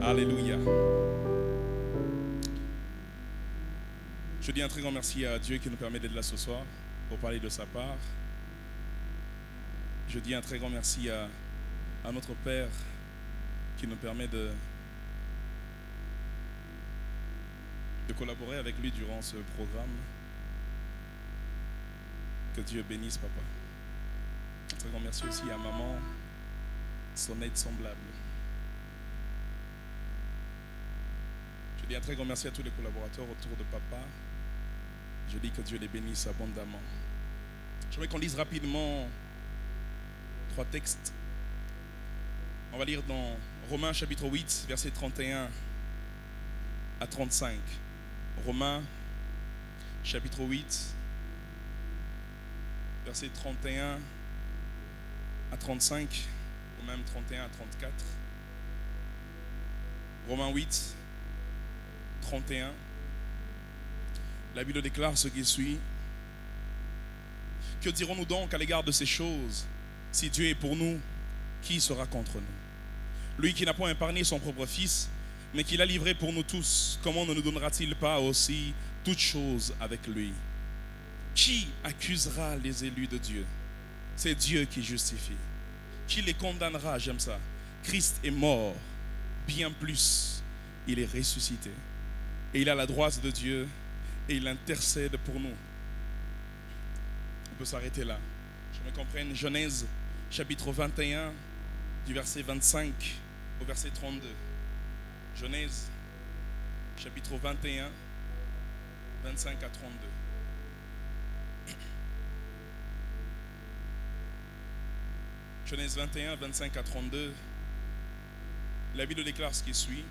Alléluia. Je dis un très grand merci à Dieu qui nous permet d'être là ce soir pour parler de sa part. Je dis un très grand merci à notre Père qui nous permet de collaborer avec lui durant ce programme. Que Dieu bénisse papa. Un très grand merci aussi à maman, son aide semblable. Je dis un très grand merci à tous les collaborateurs autour de papa. Je dis que Dieu les bénisse abondamment. Je voudrais qu'on lise rapidement 3 textes. On va lire dans Romains chapitre 8, versets 31 à 35. Romains chapitre 8, versets 31 à 35, ou même 31 à 34. Romains 8, 31. La Bible déclare ce qui suit. Que dirons-nous donc à l'égard de ces choses? Si Dieu est pour nous, qui sera contre nous? Lui qui n'a point épargné son propre Fils, mais qui l'a livré pour nous tous, comment ne nous donnera-t-il pas aussi toutes choses avec lui? Qui accusera les élus de Dieu? C'est Dieu qui justifie. Qui les condamnera? J'aime ça. Christ est mort, bien plus, il est ressuscité. Et il a la droite de Dieu et il intercède pour nous. On peut s'arrêter là. Je me comprenne. Genèse chapitre 21, du verset 25 au verset 32. Genèse chapitre 21, 25 à 32. Genèse 21, 25 à 32. La Bible déclare ce qui suit.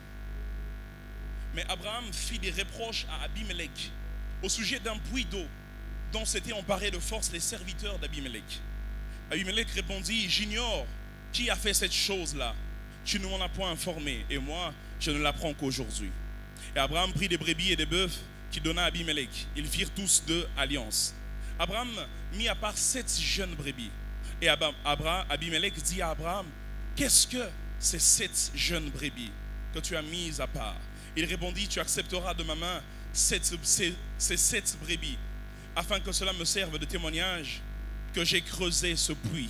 Mais Abraham fit des reproches à Abimelech au sujet d'un puits d'eau dont s'étaient emparés de force les serviteurs d'Abimelech. Abimelech répondit: j'ignore qui a fait cette chose-là. Tu ne m'en as point informé, et moi, je ne l'apprends qu'aujourd'hui. Et Abraham prit des brebis et des bœufs qu'il donna à Abimelech. Ils firent tous 2 alliances. Abraham mit à part 7 jeunes brebis. Et Abimelech dit à Abraham: qu'est-ce que ces 7 jeunes brebis que tu as mises à part? Il répondit: tu accepteras de ma main ces 7 brebis, afin que cela me serve de témoignage que j'ai creusé ce puits.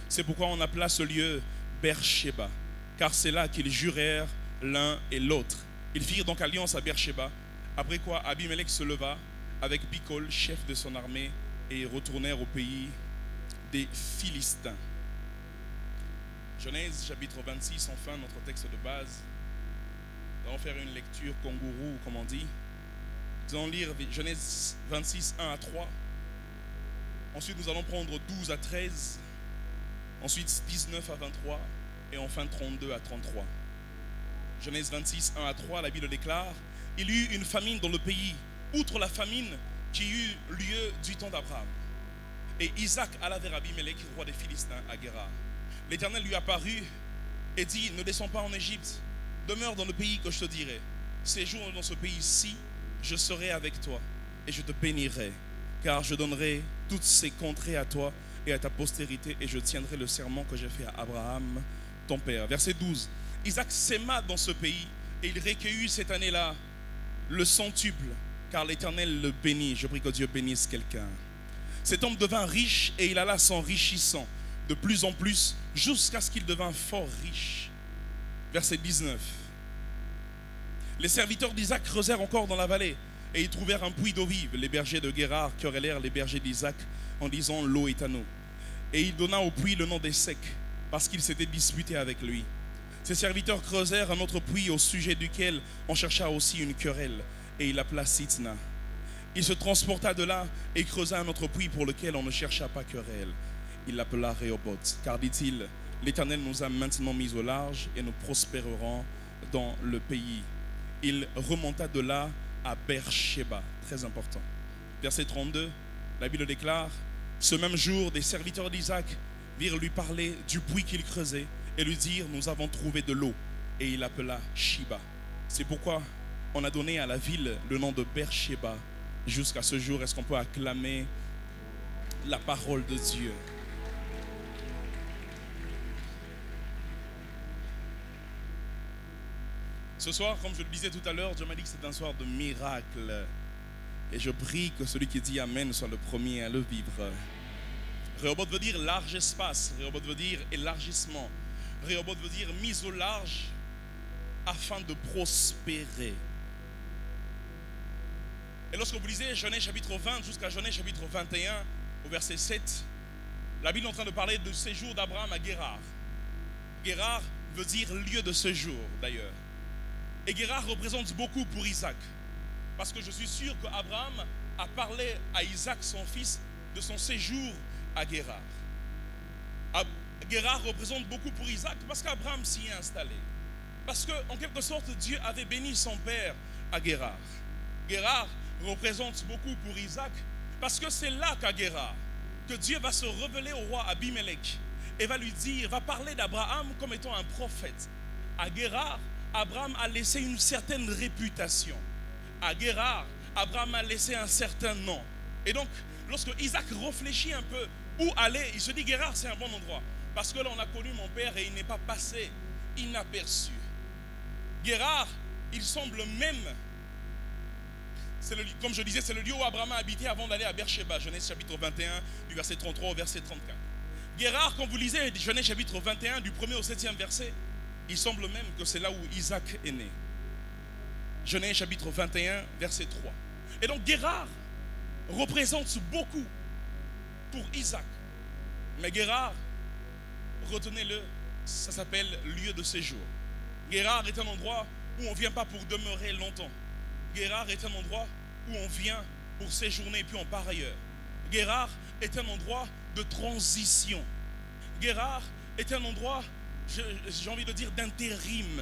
C'est pourquoi on appela ce lieu Beersheba, car c'est là qu'ils jurèrent l'un et l'autre. Ils firent donc alliance à Beersheba, après quoi Abimelech se leva avec Picol, chef de son armée, et retournèrent au pays des Philistins. Genèse chapitre 26, enfin notre texte de base. Nous allons faire une lecture kangourou, comme on dit. Nous allons lire Genèse 26, 1 à 3. Ensuite, nous allons prendre 12 à 13. Ensuite, 19 à 23. Et enfin, 32 à 33. Genèse 26, 1 à 3, la Bible déclare: il y eut une famine dans le pays, outre la famine qui eut lieu du temps d'Abraham. Et Isaac alla vers Abimelech, roi des Philistins, à Guérar. L'Éternel lui apparut et dit: ne descends pas en Égypte, demeure dans le pays que je te dirai. Séjourne dans ce pays-ci, je serai avec toi et je te bénirai, car je donnerai toutes ces contrées à toi et à ta postérité, et je tiendrai le serment que j'ai fait à Abraham, ton père. Verset 12. Isaac sema dans ce pays et il recueillit cette année-là le centuple, car l'Éternel le bénit. Je prie que Dieu bénisse quelqu'un. Cet homme devint riche et il alla s'enrichissant de plus en plus jusqu'à ce qu'il devint fort riche. Verset 19. Les serviteurs d'Isaac creusèrent encore dans la vallée et ils trouvèrent un puits d'eau vive. Les bergers de Guérar querellèrent les bergers d'Isaac en disant: l'eau est à nous. Et il donna au puits le nom d'Essek, parce qu'il s'était disputé avec lui. Ses serviteurs creusèrent un autre puits au sujet duquel on chercha aussi une querelle, et il l'appela Sitna. Il se transporta de là et creusa un autre puits pour lequel on ne chercha pas querelle. Il l'appela Rehoboth, car dit-il: l'Éternel nous a maintenant mis au large et nous prospérerons dans le pays. Il remonta de là à Beersheba, très important. Verset 32, la Bible déclare: ce même jour, des serviteurs d'Isaac virent lui parler du puits qu'il creusait et lui dirent: nous avons trouvé de l'eau. Et il l'appela Shiba. C'est pourquoi on a donné à la ville le nom de Beersheba jusqu'à ce jour. Est-ce qu'on peut acclamer la parole de Dieu? Ce soir, comme je le disais tout à l'heure, Dieu m'a dit que c'est un soir de miracle. Et je prie que celui qui dit Amen soit le premier à le vivre. Rehoboth veut dire large espace. Rehoboth veut dire élargissement. Rehoboth veut dire mise au large afin de prospérer. Et lorsque vous lisez Genèse chapitre 20 jusqu'à Genèse chapitre 21, au verset 7, la Bible est en train de parler du séjour d'Abraham à Guérar. Guérar veut dire lieu de séjour d'ailleurs. Et Guérar représente beaucoup pour Isaac. Parce que je suis sûr qu'Abraham a parlé à Isaac, son fils, de son séjour à Guérar. Guérar représente beaucoup pour Isaac parce qu'Abraham s'y est installé. Parce qu'en quelque sorte, Dieu avait béni son père à Guérar. Guérar représente beaucoup pour Isaac parce que c'est là qu'à Guérar que Dieu va se révéler au roi Abimelech et va lui dire, va parler d'Abraham comme étant un prophète. À Guérar, Abraham a laissé une certaine réputation. À Guérar, Abraham a laissé un certain nom. Et donc, lorsque Isaac réfléchit un peu où aller, il se dit Guérar c'est un bon endroit. Parce que là on a connu mon père et il n'est pas passé inaperçu. Guérar, il semble même, comme je disais, c'est le lieu où Abraham a habité avant d'aller à Beersheba. Genèse chapitre 21, du verset 33 au verset 34. Guérar, quand vous lisez Genèse chapitre 21, du 1er au 7e verset, il semble même que c'est là où Isaac est né. Genèse chapitre 21, verset 3. Et donc Guérar représente beaucoup pour Isaac. Mais Guérar, retenez-le, ça s'appelle lieu de séjour. Guérar est un endroit où on ne vient pas pour demeurer longtemps. Guérar est un endroit où on vient pour séjourner et puis on part ailleurs. Guérar est un endroit de transition. Guérar est un endroit, j'ai envie de dire, d'intérim.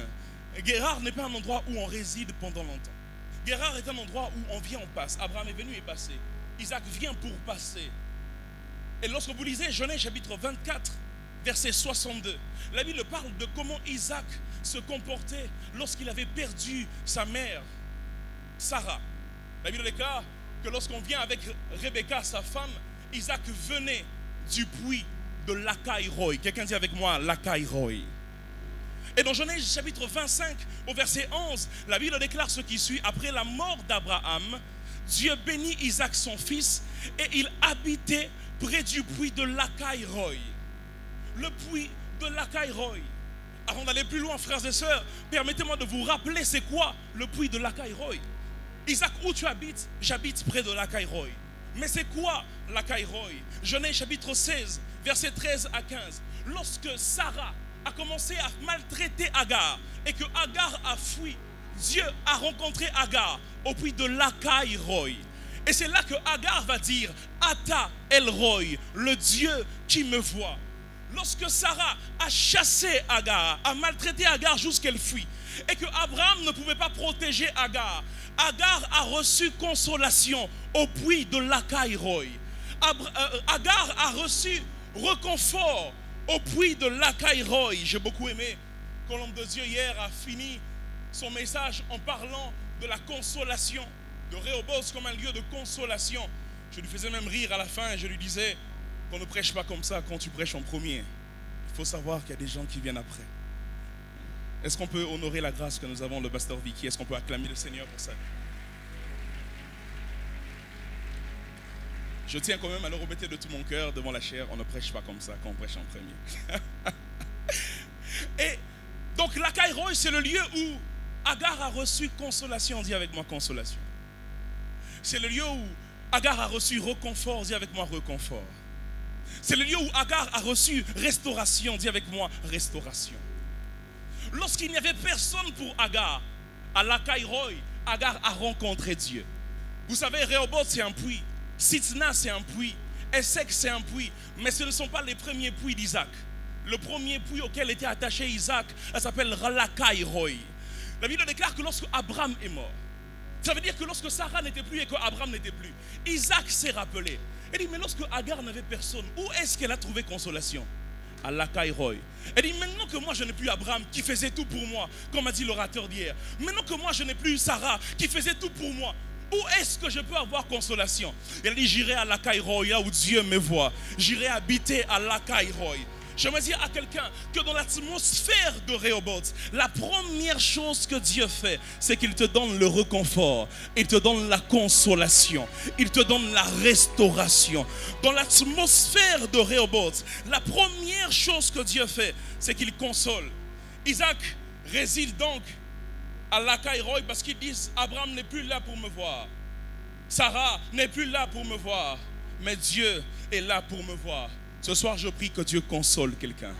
Guérar n'est pas un endroit où on réside pendant longtemps. Guérar est un endroit où on vient, on passe. Abraham est venu et passé. Isaac vient pour passer. Et lorsque vous lisez Genèse chapitre 24, verset 62, la Bible parle de comment Isaac se comportait lorsqu'il avait perdu sa mère, Sarah. La Bible déclare que lorsqu'on vient avec Rebecca, sa femme, Isaac venait du puits de Lacaïroï. Quelqu'un dit avec moi Lacaïroï. Et dans Genèse chapitre 25, au verset 11, la Bible déclare ce qui suit. Après la mort d'Abraham, Dieu bénit Isaac son fils et il habitait près du puits de Lacaïroï. Le puits de Lacaïroï. Avant d'aller plus loin, frères et sœurs, permettez-moi de vous rappeler c'est quoi le puits de Lacaïroï. Isaac, où tu habites? J'habite près de Lacaïroï. Mais c'est quoi Lacaïroï? Genèse chapitre 16, versets 13 à 15. Lorsque Sarah a commencé à maltraiter Agar et que Agar a fui, Dieu a rencontré Agar au puits de Lacaïroï. Et c'est là que Agar va dire Ata El-Roy, le Dieu qui me voit. Lorsque Sarah a chassé Agar, a maltraité Agar jusqu'elle fuit, et que Abraham ne pouvait pas protéger Agar, Agar a reçu consolation au puits de Lacaïroï. Agar a reçu réconfort au puits de Lacaïroï. J'ai beaucoup aimé quand l'homme de Dieu hier a fini son message en parlant de la consolation, de Rehoboth comme un lieu de consolation. Je lui faisais même rire à la fin et je lui disais qu'on ne prêche pas comme ça quand tu prêches en premier. Il faut savoir qu'il y a des gens qui viennent après. Est-ce qu'on peut honorer la grâce que nous avons, le pasteur Vicky? Est-ce qu'on peut acclamer le Seigneur pour ça? Je tiens quand même à le répéter de tout mon cœur devant la chair. On ne prêche pas comme ça quand on prêche en premier. Et donc Lacaïroï, c'est le lieu où Agar a reçu consolation. Dis avec moi consolation. C'est le lieu où Agar a reçu réconfort. Dis avec moi réconfort. C'est le lieu où Agar a reçu restauration. Dis avec moi restauration. Lorsqu'il n'y avait personne pour Agar, à Lacaïroï, Agar a rencontré Dieu. Vous savez, Rehoboth c'est un puits, Sitna c'est un puits, Essek c'est un puits, mais ce ne sont pas les premiers puits d'Isaac. Le premier puits auquel était attaché Isaac, elle s'appelle Lacaïroï. La Bible déclare que lorsque Abraham est mort, ça veut dire que lorsque Sarah n'était plus et que Abraham n'était plus, Isaac s'est rappelé. Elle dit, mais lorsque Agar n'avait personne, où est-ce qu'elle a trouvé consolation? À Lacaïroï. Elle dit, maintenant que moi je n'ai plus Abraham qui faisait tout pour moi, comme a dit l'orateur d'hier, maintenant que moi je n'ai plus Sarah qui faisait tout pour moi, où est-ce que je peux avoir consolation? Elle dit, j'irai à Lacaïroï, là où Dieu me voit. J'irai habiter à Lacaïroï. J'aimerais dire à quelqu'un que dans l'atmosphère de Rehoboth, la première chose que Dieu fait, c'est qu'il te donne le réconfort, il te donne la consolation, il te donne la restauration. Dans l'atmosphère de Rehoboth, la première chose que Dieu fait, c'est qu'il console. Isaac réside donc à Lacaïroï parce qu'ils disent Abraham n'est plus là pour me voir, Sarah n'est plus là pour me voir, mais Dieu est là pour me voir. Ce soir, je prie que Dieu console quelqu'un.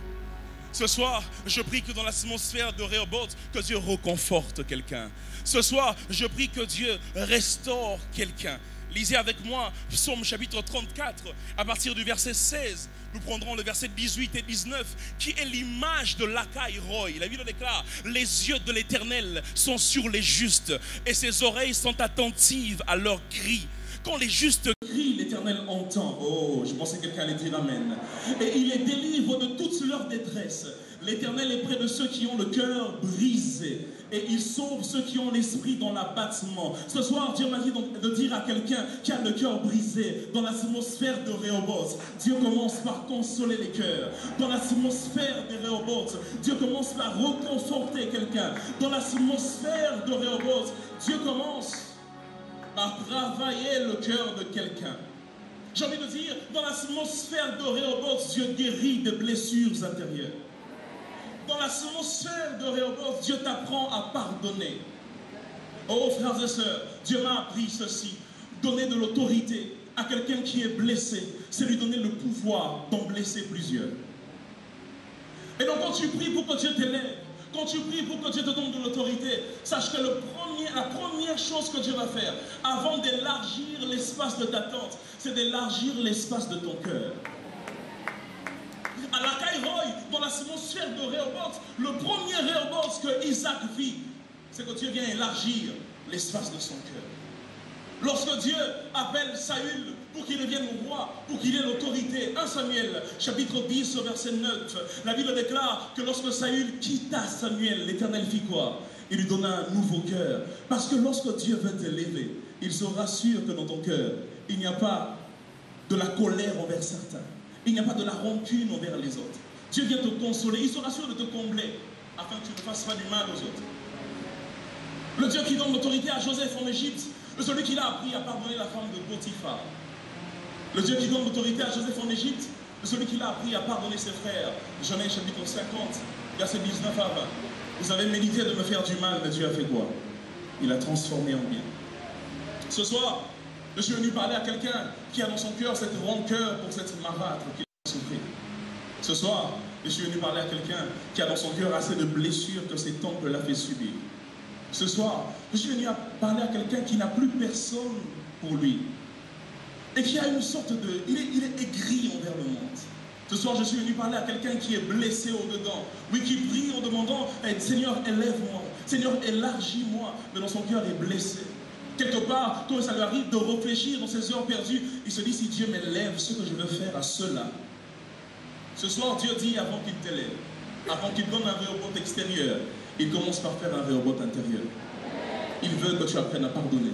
Ce soir, je prie que dans l'atmosphère de Rehoboth, que Dieu reconforte quelqu'un. Ce soir, je prie que Dieu restaure quelqu'un. Lisez avec moi Psaume chapitre 34, à partir du verset 16. Nous prendrons le verset 18 et 19, qui est l'image de Lacaïroï. La Bible déclare, les yeux de l'Éternel sont sur les justes, et ses oreilles sont attentives à leurs cris. Quand les justes crient, l'Éternel entend. Oh, je pensais que quelqu'un allait dire Amen. Et il les délivre de toute leur détresse. L'Éternel est près de ceux qui ont le cœur brisé. Et il sauve ceux qui ont l'esprit dans l'abattement. Ce soir, Dieu m'a dit donc de dire à quelqu'un qui a le cœur brisé, dans l'atmosphère de Rehoboth, Dieu commence par consoler les cœurs. Dans l'atmosphère de Rehoboth, Dieu commence par reconforter quelqu'un. Dans l'atmosphère de Rehoboth, Dieu commence à travailler le cœur de quelqu'un. J'ai envie de dire, dans l'atmosphère de Rehoboth, Dieu guérit des blessures intérieures. Dans l'atmosphère de Rehoboth, Dieu t'apprend à pardonner. Oh frères et sœurs, Dieu m'a appris ceci. Donner de l'autorité à quelqu'un qui est blessé, c'est lui donner le pouvoir d'en blesser plusieurs. Et donc quand tu pries pour que Dieu t'élève, quand tu pries pour que Dieu te donne de l'autorité, sache que la première chose que Dieu va faire, avant d'élargir l'espace de ta tente, c'est d'élargir l'espace de ton cœur. À Lacaïroï, dans l'atmosphère de Rehoboth, le premier Rehoboth que Isaac vit, c'est que Dieu vient élargir l'espace de son cœur. Lorsque Dieu appelle Saül pour qu'il devienne roi, pour qu'il ait l'autorité, 1 Samuel, chapitre 10, verset 9, la Bible déclare que lorsque Saül quitta Samuel, l'Éternel fit quoi? Il lui donna un nouveau cœur. Parce que lorsque Dieu veut t'élever, il sera sûr que dans ton cœur, il n'y a pas de la colère envers certains. Il n'y a pas de la rancune envers les autres. Dieu vient te consoler. Il sera sûr de te combler afin que tu ne fasses pas du mal aux autres. Le Dieu qui donne l'autorité à Joseph en Égypte, celui qui l'a appris à pardonner la femme de Potiphar. Le Dieu qui donne l'autorité à Joseph en Égypte, celui qui l'a appris à pardonner ses frères. Genèse chapitre 50, verset 19 à 20. Vous avez médité de me faire du mal, mais Dieu a fait quoi? Il a transformé en bien. Ce soir, je suis venu parler à quelqu'un qui a dans son cœur cette rancœur pour cette marâtre qui a souffert. Ce soir, je suis venu parler à quelqu'un qui a dans son cœur assez de blessures que cet oncle l'a fait subir. Ce soir, je suis venu parler à quelqu'un qui n'a plus personne pour lui. Et qui a une sorte de... Il est aigri envers le monde. Ce soir, je suis venu parler à quelqu'un qui est blessé au-dedans. Oui, qui prie en demandant, Seigneur, élève-moi. Seigneur, élargis-moi. Mais dans son cœur, il est blessé. Quelque part, quand ça lui arrive de réfléchir dans ses heures perdues, il se dit, si Dieu m'élève, ce que je veux faire à cela. Ce soir, Dieu dit, avant qu'il t'élève, avant qu'il donne un Rehoboth extérieur, il commence par faire un Rehoboth intérieur. Il veut que tu apprennes à pardonner.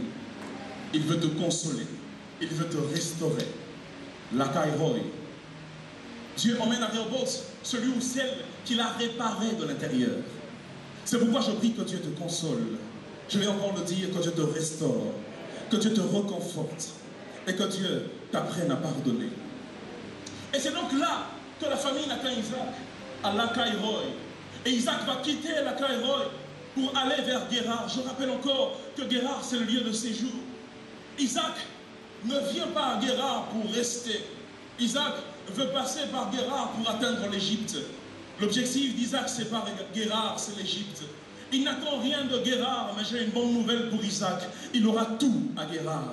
Il veut te consoler. Il veut te restaurer. Lacaïroï. Dieu emmène à Rehoboth celui ou celle qu'il a réparé de l'intérieur. C'est pourquoi je prie que Dieu te console. Je vais encore le dire, que Dieu te restaure, que Dieu te reconforte et que Dieu t'apprenne à pardonner. Et c'est donc là que la famille atteint Isaac, à Lacaïroï. Et Isaac va quitter Lacaïroï pour aller vers Guérar. Je rappelle encore que Guérar, c'est le lieu de séjour. Isaac ne vient pas à Guérar pour rester. Isaac veut passer par Guérar pour atteindre l'Égypte. L'objectif d'Isaac, c'est pas Guérar, c'est l'Égypte. Il n'attend rien de Guérar, mais j'ai une bonne nouvelle pour Isaac. Il aura tout à Guérar.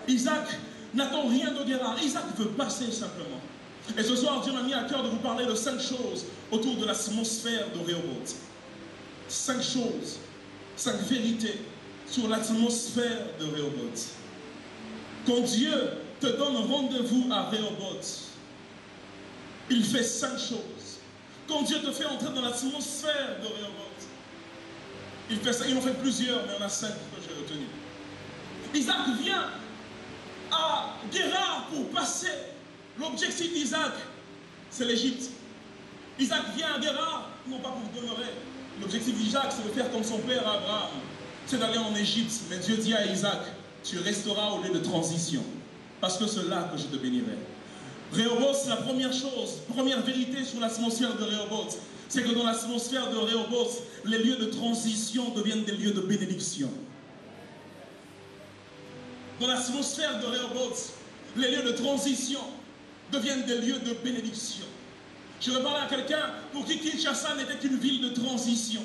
Isaac n'attend rien de Guérar. Isaac veut passer simplement. Et ce soir, Dieu m'a mis à cœur de vous parler de 5 choses autour de l'atmosphère de Rehoboth. 5 choses, 5 vérités sur l'atmosphère de Rehoboth. Quand Dieu te donne rendez-vous à Rehoboth, il fait 5 choses. Quand Dieu te fait entrer dans l'atmosphère de Rehoboth, il fait ça. Il en fait plusieurs, mais il y en a 5 que j'ai retenus. Isaac vient à Guérar pour passer. L'objectif d'Isaac, c'est l'Égypte. Isaac vient à Guérard, non pas pour demeurer. L'objectif d'Isaac, c'est de faire comme son père Abraham. C'est d'aller en Égypte. Mais Dieu dit à Isaac, tu resteras au lieu de transition. Parce que c'est là que je te bénirai. Rehoboth, la première chose, première vérité sur l'atmosphère de Rehoboth, c'est que dans l'atmosphère de Rehoboth, les lieux de transition deviennent des lieux de bénédiction. Dans l'atmosphère de Rehoboth, les lieux de transition deviennent des lieux de bénédiction. Je vais parler à quelqu'un pour qui Kinshasa n'était qu'une ville de transition.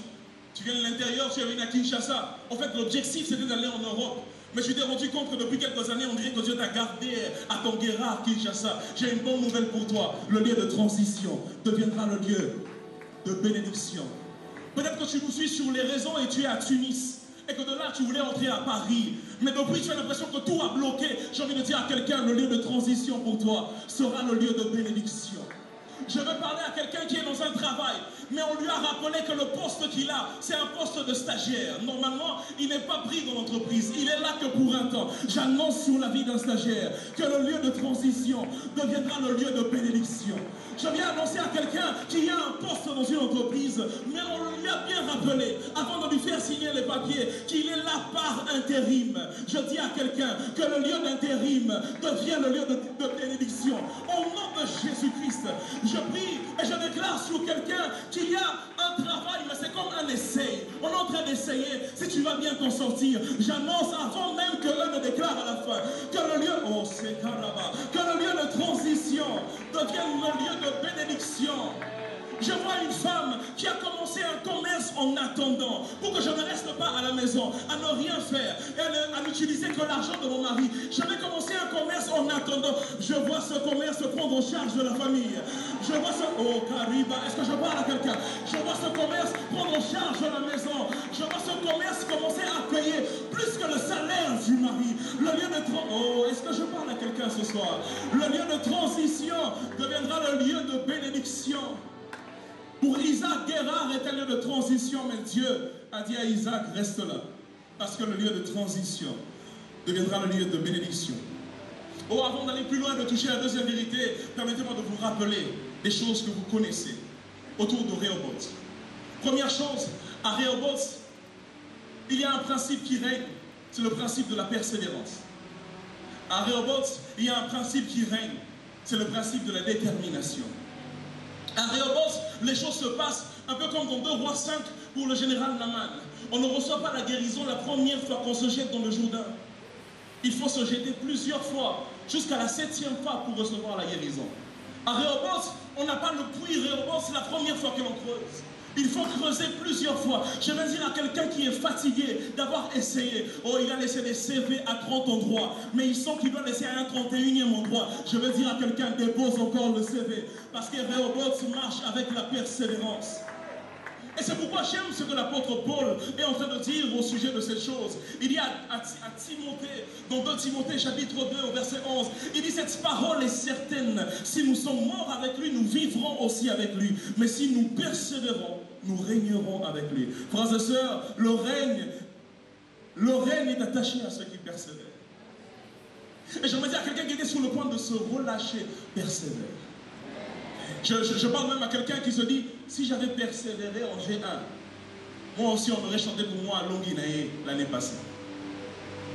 Tu viens de l'intérieur, tu es venu à Kinshasa. En fait, l'objectif, c'était d'aller en Europe. Mais je t'ai rendu compte que depuis quelques années, on dirait que Dieu t'a gardé à ton Guérard, Kinshasa. J'ai une bonne nouvelle pour toi. Le lieu de transition deviendra le lieu de bénédiction. Peut-être que tu nous suis sur les réseaux et tu es à Tunis. Et que de là, tu voulais entrer à Paris. Mais depuis, tu as l'impression que tout a bloqué. J'ai envie de dire à quelqu'un, le lieu de transition pour toi sera le lieu de bénédiction. Je veux parler à quelqu'un qui est dans un travail, mais on lui a rappelé que le poste qu'il a, c'est un poste de stagiaire. Normalement, il n'est pas pris dans l'entreprise, il est là que pour un temps. J'annonce sur la vie d'un stagiaire que le lieu de transition deviendra le lieu de bénédiction. Je viens annoncer à quelqu'un qui a un poste dans une entreprise, mais on lui a bien rappelé, avant de lui faire signer les papiers, qu'il est là par intérim. Je dis à quelqu'un que le lieu d'intérim devient le lieu de bénédiction. Au nom de Jésus-Christ, je prie et je déclare sur quelqu'un qu'il y a un travail, mais c'est comme un essai. On est en train d'essayer si tu vas bien t'en sortir. J'annonce avant même que l'un ne déclare à la fin que le lieu, oh c'est là-bas, que le lieu de transition devienne le lieu de bénédiction. Je vois une femme qui a commencé un commerce en attendant, pour que je ne reste pas à la maison, à ne rien faire, et à n'utiliser que l'argent de mon mari. Je vais commencer un commerce en attendant. Je vois ce commerce prendre en charge de la famille. Je vois ce... Oh, Kariba, est-ce que je parle à quelqu'un? Je vois ce commerce prendre en charge de la maison. Je vois ce commerce commencer à payer plus que le salaire du mari. Le lieu de... Oh, est-ce que je parle à quelqu'un ce soir? Le lieu de transition deviendra le lieu de bénédiction. Pour Isaac, Guérard est un lieu de transition, mais Dieu a dit à Isaac, reste là. Parce que le lieu de transition deviendra le lieu de bénédiction. Oh, avant d'aller plus loin, de toucher la deuxième vérité, permettez-moi de vous rappeler des choses que vous connaissez autour de Rehoboth. Première chose, à Rehoboth, il y a un principe qui règne, c'est le principe de la persévérance. À Rehoboth, il y a un principe qui règne, c'est le principe de la détermination. À Rehoboth, les choses se passent un peu comme dans 2 Rois 5 pour le général Naaman. On ne reçoit pas la guérison la première fois qu'on se jette dans le Jourdain. Il faut se jeter plusieurs fois, jusqu'à la 7e fois pour recevoir la guérison. À Rehoboth, on n'a pas le puits Rehoboth, c'est la première fois que l'on creuse. Il faut creuser plusieurs fois. Je vais dire à quelqu'un qui est fatigué d'avoir essayé. Oh, il a laissé des CV à 30 endroits, mais il sent qu'il doit laisser à un 31e endroit. Je vais dire à quelqu'un, dépose encore le CV. Parce que Rehoboth marche avec la persévérance. Et c'est pourquoi j'aime ce que l'apôtre Paul est en train de dire au sujet de cette chose. Il dit à Timothée, dans 2 Timothée chapitre 2 au verset 11, il dit cette parole est certaine, si nous sommes morts avec lui, nous vivrons aussi avec lui. Mais si nous persévérons, nous régnerons avec lui. Frères et sœurs, le règne est attaché à ceux qui persévèrent. Et j'aimerais dire à quelqu'un qui était sur le point de se relâcher, persévère. Je parle même à quelqu'un qui se dit, si j'avais persévéré en G1, moi aussi on aurait chanté pour moi à Longuinae l'année passée.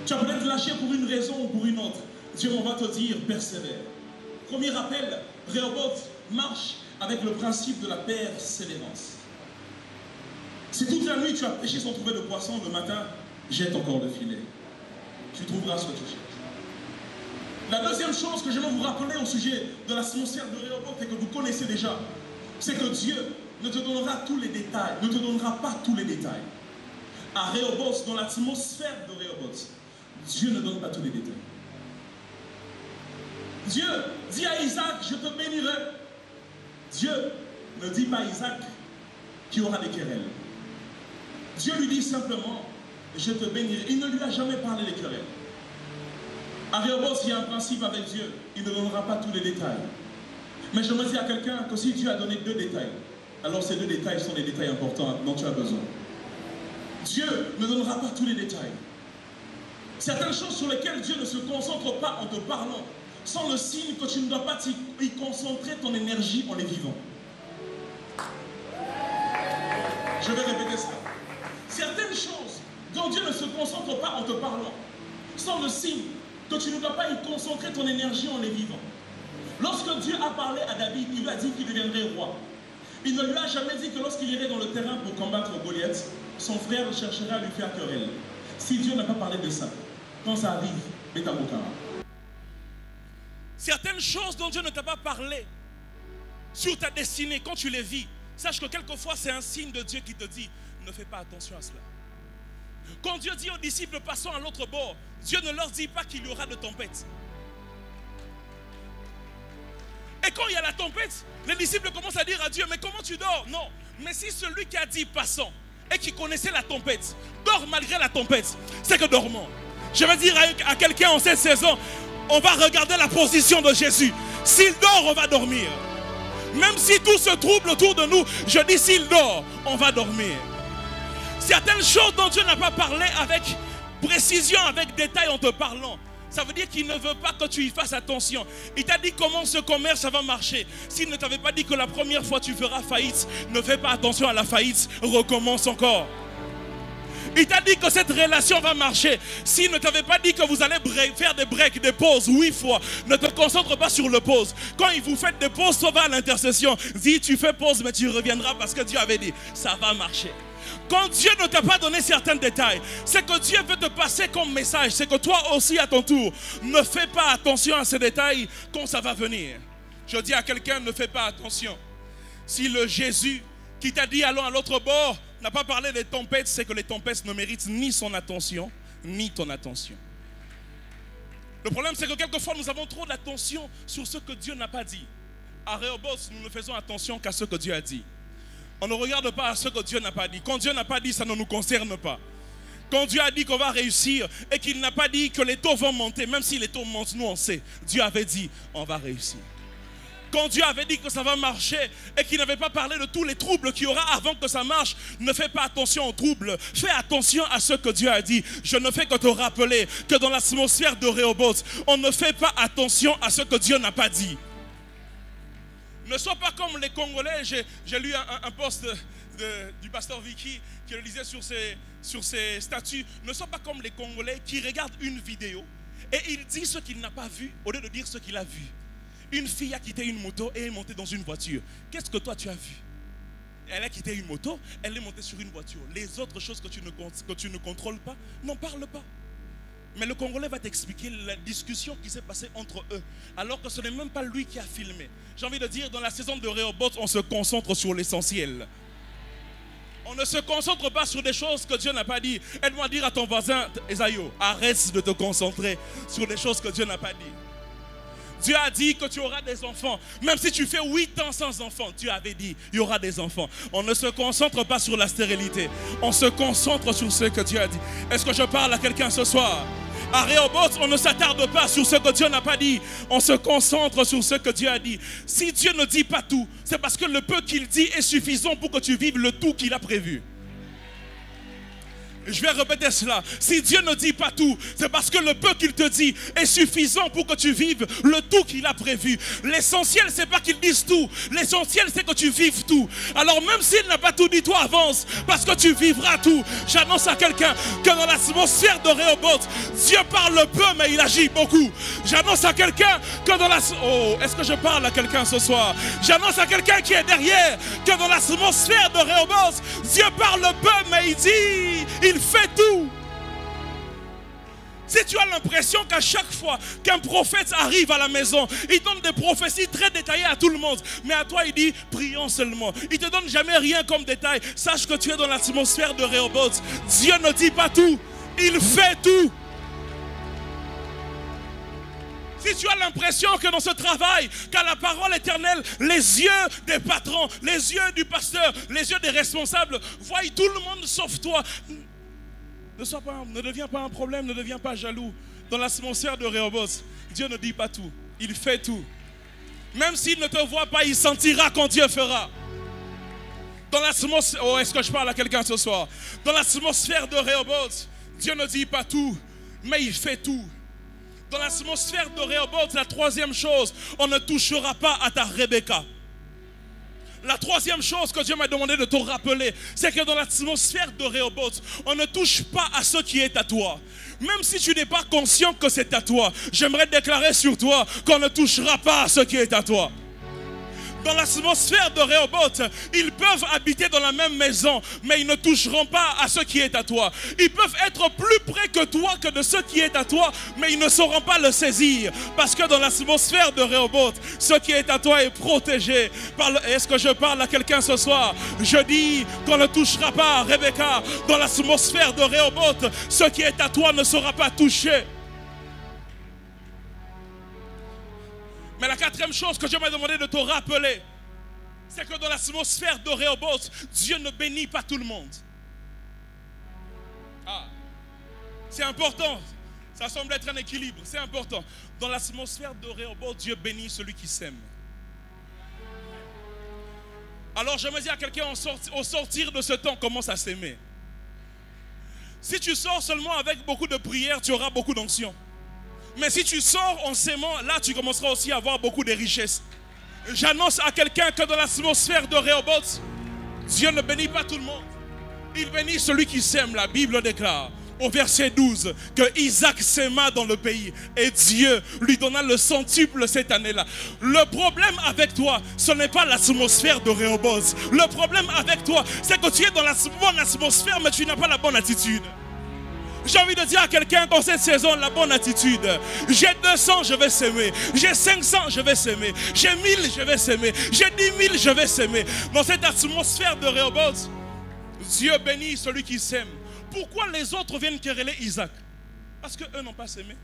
Tu as peut-être lâché pour une raison ou pour une autre. Dieu, on va te dire, persévère. Premier rappel, Rehoboth marche avec le principe de la persévérance. Si toute la nuit tu as pêché sans trouver de poisson, le matin, jette encore le filet. Tu trouveras ce que tu cherches. La deuxième chose que je veux vous rappeler au sujet de l'atmosphère de Rehoboth et que vous connaissez déjà, c'est que Dieu ne te donnera tous les détails, ne te donnera pas tous les détails. À Rehoboth, dans l'atmosphère de Rehoboth, Dieu ne donne pas tous les détails. Dieu dit à Isaac, je te bénirai. Dieu ne dit pas à Isaac qu'il y aura des querelles. Dieu lui dit simplement, je te bénirai. Il ne lui a jamais parlé des querelles. À Rehoboth, il y a un principe avec Dieu. Il ne donnera pas tous les détails. Mais je me dis à quelqu'un que si Dieu a donné 2 détails, alors ces 2 détails sont les détails importants dont tu as besoin. Dieu ne donnera pas tous les détails. Certaines choses sur lesquelles Dieu ne se concentre pas en te parlant sont le signe que tu ne dois pas y concentrer ton énergie en les vivant. Je vais répéter cela. Certaines choses dont Dieu ne se concentre pas en te parlant sont le signe que tu ne dois pas y concentrer ton énergie en les vivant. Lorsque Dieu a parlé à David, il lui a dit qu'il deviendrait roi. Il ne lui a jamais dit que lorsqu'il irait dans le terrain pour combattre Goliath, son frère chercherait à lui faire querelle. Si Dieu n'a pas parlé de ça, quand ça arrive, Betamokara. Certaines choses dont Dieu ne t'a pas parlé sur ta destinée, quand tu les vis, sache que quelquefois c'est un signe de Dieu qui te dit, ne fais pas attention à cela. Quand Dieu dit aux disciples, passons à l'autre bord, Dieu ne leur dit pas qu'il y aura de tempête. Et quand il y a la tempête, les disciples commencent à dire à Dieu, mais comment tu dors? Non, mais si celui qui a dit passons et qui connaissait la tempête dort malgré la tempête, c'est que dormant. Je vais dire à quelqu'un en cette saison, on va regarder la position de Jésus. S'il dort, on va dormir. Même si tout se trouble autour de nous, je dis s'il dort, on va dormir. Certaines choses dont Dieu n'a pas parlé avec précision, avec détail en te parlant, ça veut dire qu'il ne veut pas que tu y fasses attention. Il t'a dit comment ce commerce ça va marcher. S'il ne t'avait pas dit que la première fois tu feras faillite, ne fais pas attention à la faillite, recommence encore. Il t'a dit que cette relation va marcher. S'il ne t'avait pas dit que vous allez faire des breaks, des pauses 8 fois, ne te concentre pas sur le pause. Quand vous faites des pauses, ça va à l'intercession. Dis tu fais pause mais tu reviendras parce que Dieu avait dit, ça va marcher. Quand Dieu ne t'a pas donné certains détails, c'est que Dieu veut te passer comme message. C'est que toi aussi à ton tour, ne fais pas attention à ces détails quand ça va venir. Je dis à quelqu'un, ne fais pas attention. Si le Jésus qui t'a dit allons à l'autre bord n'a pas parlé des tempêtes, c'est que les tempêtes ne méritent ni son attention, ni ton attention. Le problème c'est que quelquefois nous avons trop d'attention sur ce que Dieu n'a pas dit. À Rehoboth, nous ne faisons attention qu'à ce que Dieu a dit. On ne regarde pas à ce que Dieu n'a pas dit. Quand Dieu n'a pas dit, ça ne nous concerne pas. Quand Dieu a dit qu'on va réussir et qu'il n'a pas dit que les taux vont monter, même si les taux montent, nous on sait. Dieu avait dit, on va réussir. Quand Dieu avait dit que ça va marcher et qu'il n'avait pas parlé de tous les troubles qu'il y aura avant que ça marche, ne fais pas attention aux troubles. Fais attention à ce que Dieu a dit. Je ne fais que te rappeler que dans l'atmosphère de Rehoboth, on ne fait pas attention à ce que Dieu n'a pas dit. Ne sois pas comme les Congolais. J'ai lu un post du pasteur Vicky qui le lisait sur ses statuts. Ne sois pas comme les Congolais qui regardent une vidéo et il dit ce qu'il n'a pas vu au lieu de dire ce qu'il a vu. Une fille a quitté une moto et est montée dans une voiture. Qu'est-ce que toi tu as vu? Elle a quitté une moto, elle est montée sur une voiture. Les autres choses que tu ne contrôles pas, n'en parle pas. Mais le Congolais va t'expliquer la discussion qui s'est passée entre eux, alors que ce n'est même pas lui qui a filmé. J'ai envie de dire, dans la saison de Rehoboth, on se concentre sur l'essentiel. On ne se concentre pas sur des choses que Dieu n'a pas dit. Aide-moi à dire à ton voisin, Esaïo, arrête de te concentrer sur des choses que Dieu n'a pas dit. Dieu a dit que tu auras des enfants. Même si tu fais 8 ans sans enfants, Dieu avait dit, il y aura des enfants. On ne se concentre pas sur la stérilité. On se concentre sur ce que Dieu a dit. Est-ce que je parle à quelqu'un ce soir? À Rehoboth, on ne s'attarde pas sur ce que Dieu n'a pas dit. On se concentre sur ce que Dieu a dit. Si Dieu ne dit pas tout, c'est parce que le peu qu'il dit est suffisant pour que tu vives le tout qu'il a prévu. Je vais répéter cela. Si Dieu ne dit pas tout, c'est parce que le peu qu'il te dit est suffisant pour que tu vives le tout qu'il a prévu. L'essentiel, c'est pas qu'il dise tout. L'essentiel, c'est que tu vives tout. Alors même s'il n'a pas tout dit, toi avance, parce que tu vivras tout. J'annonce à quelqu'un que dans l'atmosphère de Rehoboth, Dieu parle peu, mais il agit beaucoup. J'annonce à quelqu'un que dans la... Oh, est-ce que je parle à quelqu'un ce soir? J'annonce à quelqu'un qui est derrière que dans l'atmosphère de Rehoboth, Dieu parle peu, mais il dit... Il fait tout. Si tu as l'impression qu'à chaque fois qu'un prophète arrive à la maison, il donne des prophéties très détaillées à tout le monde, mais à toi il dit prions seulement. Il ne te donne jamais rien comme détail. Sache que tu es dans l'atmosphère de Rehoboth. Dieu ne dit pas tout, il fait tout. Si tu as l'impression que dans ce travail, qu'à la parole éternelle, les yeux des patrons, les yeux du pasteur, les yeux des responsables voient tout le monde sauf toi, ne deviens pas un problème, ne deviens pas jaloux. Dans l'atmosphère de Rehoboth, Dieu ne dit pas tout, il fait tout. Même s'il ne te voit pas, il sentira quand Dieu fera. Dans l'atmosphère, oh, est-ce que je parle à quelqu'un ce soir? Dans l'atmosphère de Rehoboth, Dieu ne dit pas tout, mais il fait tout. Dans l'atmosphère de Rehoboth, la troisième chose, on ne touchera pas à ta Rebecca. La troisième chose que Dieu m'a demandé de te rappeler, c'est que dans l'atmosphère de Rehoboth, on ne touche pas à ce qui est à toi. Même si tu n'es pas conscient que c'est à toi, j'aimerais déclarer sur toi qu'on ne touchera pas à ce qui est à toi. Dans l'atmosphère de Rehoboth, ils peuvent habiter dans la même maison, mais ils ne toucheront pas à ce qui est à toi. Ils peuvent être plus près que toi que de ce qui est à toi, mais ils ne sauront pas le saisir. Parce que dans l'atmosphère de Rehoboth, ce qui est à toi est protégé. Est-ce que je parle à quelqu'un ce soir? Je dis qu'on ne touchera pas, Rebecca. Dans l'atmosphère de Rehoboth, ce qui est à toi ne sera pas touché. Mais la quatrième chose que je m'ai demandé de te rappeler, c'est que dans l'atmosphère de Rehoboth, Dieu ne bénit pas tout le monde. Ah, c'est important. Ça semble être un équilibre, c'est important. Dans l'atmosphère de Rehoboth, Dieu bénit celui qui s'aime. Alors je me dis à quelqu'un, au sortir de ce temps, commence à s'aimer. Si tu sors seulement avec beaucoup de prières, tu auras beaucoup d'onction. Mais si tu sors en s'aimant, là tu commenceras aussi à avoir beaucoup de richesses. J'annonce à quelqu'un que dans l'atmosphère de Rehoboth, Dieu ne bénit pas tout le monde. Il bénit celui qui s'aime. La Bible déclare au verset 12 que Isaac s'aima dans le pays et Dieu lui donna le centuple cette année-là. Le problème avec toi, ce n'est pas l'atmosphère de Rehoboth. Le problème avec toi, c'est que tu es dans la bonne atmosphère, mais tu n'as pas la bonne attitude. J'ai envie de dire à quelqu'un dans cette saison, la bonne attitude. J'ai 200, je vais s'aimer. J'ai 500, je vais s'aimer. J'ai 1000, je vais s'aimer. J'ai 10 000, je vais s'aimer. Dans cette atmosphère de Rehoboth, Dieu bénit celui qui s'aime. Pourquoi les autres viennent quereller Isaac? Parce qu'eux n'ont pas s'aimé.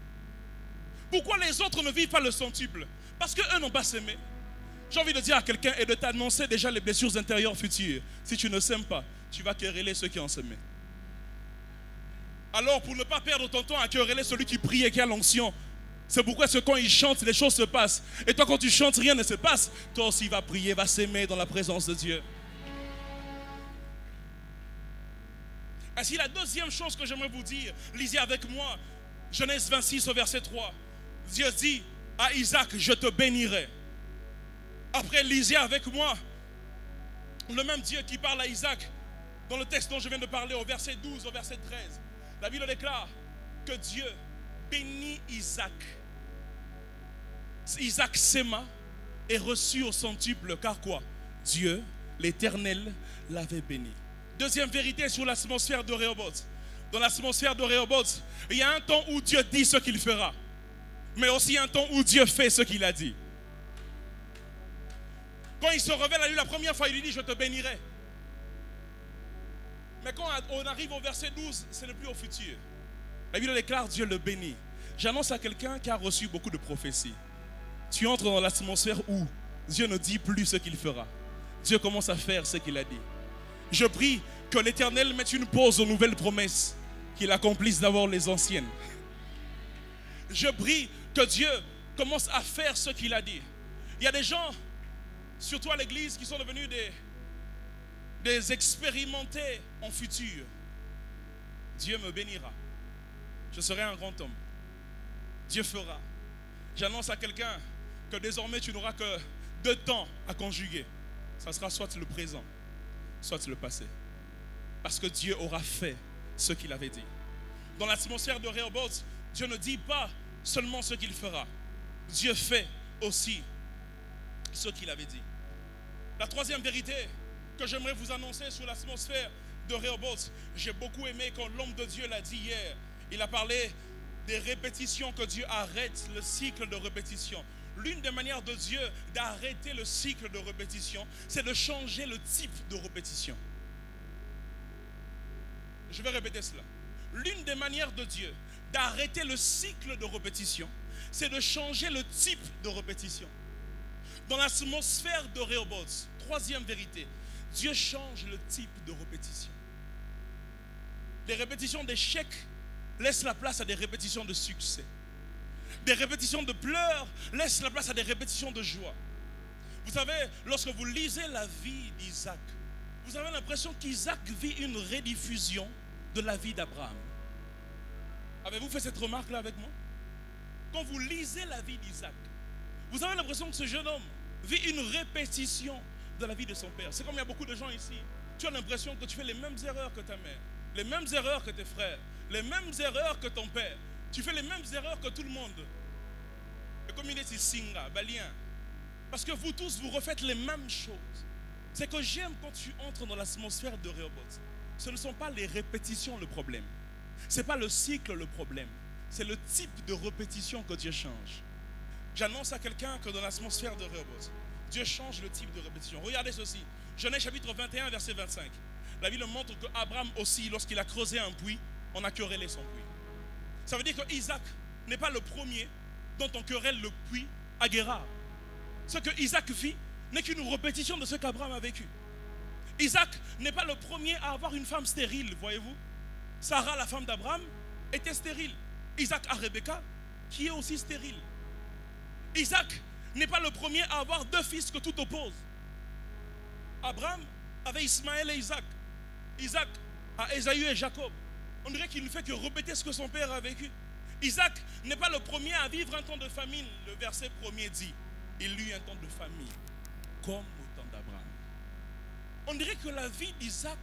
Pourquoi les autres ne vivent pas le centuple? Parce qu'eux n'ont pas s'aimé. J'ai envie de dire à quelqu'un et de t'annoncer déjà les blessures intérieures futures. Si tu ne s'aimes pas, tu vas quereller ceux qui ont s'aimé. Alors, pour ne pas perdre ton temps à quereller celui qui prie et qui a l'onction, c'est pourquoi quand il chante, les choses se passent. Et toi, quand tu chantes, rien ne se passe. Toi aussi, va prier, va s'aimer dans la présence de Dieu. Ainsi, la deuxième chose que j'aimerais vous dire, lisez avec moi, Genèse 26 au verset 3. Dieu dit à Isaac, je te bénirai. Après, lisez avec moi, le même Dieu qui parle à Isaac, dans le texte dont je viens de parler, au verset 12, au verset 13. La Bible déclare que Dieu bénit Isaac. Isaac s'aima et reçut au centuple, car quoi? Dieu, l'Éternel, l'avait béni. Deuxième vérité sur l'atmosphère de Rehoboth. Dans l'atmosphère de Rehoboth, il y a un temps où Dieu dit ce qu'il fera, mais aussi un temps où Dieu fait ce qu'il a dit. Quand il se révèle à lui la première fois, il lui dit, je te bénirai. Mais quand on arrive au verset 12, ce n'est plus au futur. La Bible déclare Dieu le bénit. J'annonce à quelqu'un qui a reçu beaucoup de prophéties. Tu entres dans l'atmosphère où Dieu ne dit plus ce qu'il fera. Dieu commence à faire ce qu'il a dit. Je prie que l'Éternel mette une pause aux nouvelles promesses, qu'il accomplisse d'abord les anciennes. Je prie que Dieu commence à faire ce qu'il a dit. Il y a des gens, surtout à l'église, qui sont devenus des expérimentés en futur. Dieu me bénira. Je serai un grand homme. Dieu fera. J'annonce à quelqu'un que désormais tu n'auras que 2 temps à conjuguer. Ça sera soit le présent, soit le passé. Parce que Dieu aura fait ce qu'il avait dit. Dans l'atmosphère de Rehoboth, Dieu ne dit pas seulement ce qu'il fera. Dieu fait aussi ce qu'il avait dit. La troisième vérité que j'aimerais vous annoncer sur l'atmosphère de Rehoboth, j'ai beaucoup aimé quand l'homme de Dieu l'a dit hier. Il a parlé des répétitions, que Dieu arrête le cycle de répétition. L'une des manières de Dieu d'arrêter le cycle de répétition, c'est de changer le type de répétition. Je vais répéter cela. L'une des manières de Dieu d'arrêter le cycle de répétition, c'est de changer le type de répétition. Dans l'atmosphère de Rehoboth, troisième vérité, Dieu change le type de répétition. Les répétitions d'échecs laissent la place à des répétitions de succès. Des répétitions de pleurs laissent la place à des répétitions de joie. Vous savez, lorsque vous lisez la vie d'Isaac, vous avez l'impression qu'Isaac vit une rediffusion de la vie d'Abraham. Avez-vous fait cette remarque-là avec moi? Quand vous lisez la vie d'Isaac, vous avez l'impression que ce jeune homme vit une répétition de la vie de son père. C'est comme il y a beaucoup de gens ici. Tu as l'impression que tu fais les mêmes erreurs que ta mère, les mêmes erreurs que tes frères, les mêmes erreurs que ton père. Tu fais les mêmes erreurs que tout le monde. Et comme il est ici, Singa, Balien, parce que vous tous, vous refaites les mêmes choses. C'est que j'aime quand tu entres dans l'atmosphère de Rehoboth. Ce ne sont pas les répétitions le problème. Ce n'est pas le cycle le problème. C'est le type de répétition que Dieu change. J'annonce à quelqu'un que dans l'atmosphère de Rehoboth, Dieu change le type de répétition. Regardez ceci. Genèse chapitre 21, verset 25. La Bible montre qu'Abraham aussi, lorsqu'il a creusé un puits, on a querellé son puits. Ça veut dire que Isaac n'est pas le premier dont on querelle le puits à Guérard. Ce que Isaac fit n'est qu'une répétition de ce qu'Abraham a vécu. Isaac n'est pas le premier à avoir une femme stérile, voyez-vous. Sarah, la femme d'Abraham, était stérile. Isaac a Rebecca, qui est aussi stérile. Isaac n'est pas le premier à avoir deux fils que tout oppose. Abraham avait Ismaël et Isaac. Isaac a Ésaü et Jacob. On dirait qu'il ne fait que répéter ce que son père a vécu. Isaac n'est pas le premier à vivre un temps de famine. Le verset premier dit, il eut un temps de famine, comme au temps d'Abraham. On dirait que la vie d'Isaac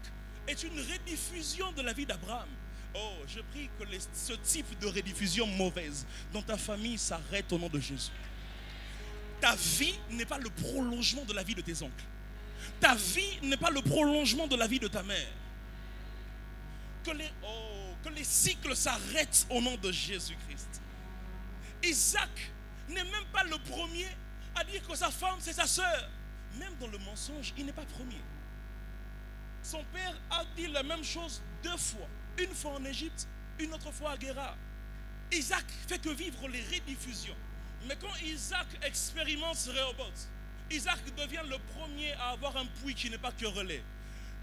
est une rediffusion de la vie d'Abraham. Oh, je prie que ce type de rediffusion mauvaise dans ta famille s'arrête au nom de Jésus. Ta vie n'est pas le prolongement de la vie de tes oncles. Ta vie n'est pas le prolongement de la vie de ta mère. Que les cycles s'arrêtent au nom de Jésus-Christ. Isaac n'est même pas le premier à dire que sa femme c'est sa sœur. Même dans le mensonge, il n'est pas premier. Son père a dit la même chose deux fois. Une fois en Égypte, une autre fois à Guérard. Isaac fait que vivre les rediffusions. Mais quand Isaac expérimente Rehoboth, Isaac devient le premier à avoir un puits qui n'est pas querellé.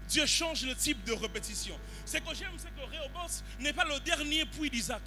Dieu change le type de répétition. Ce que j'aime, c'est que Rehoboth n'est pas le dernier puits d'Isaac.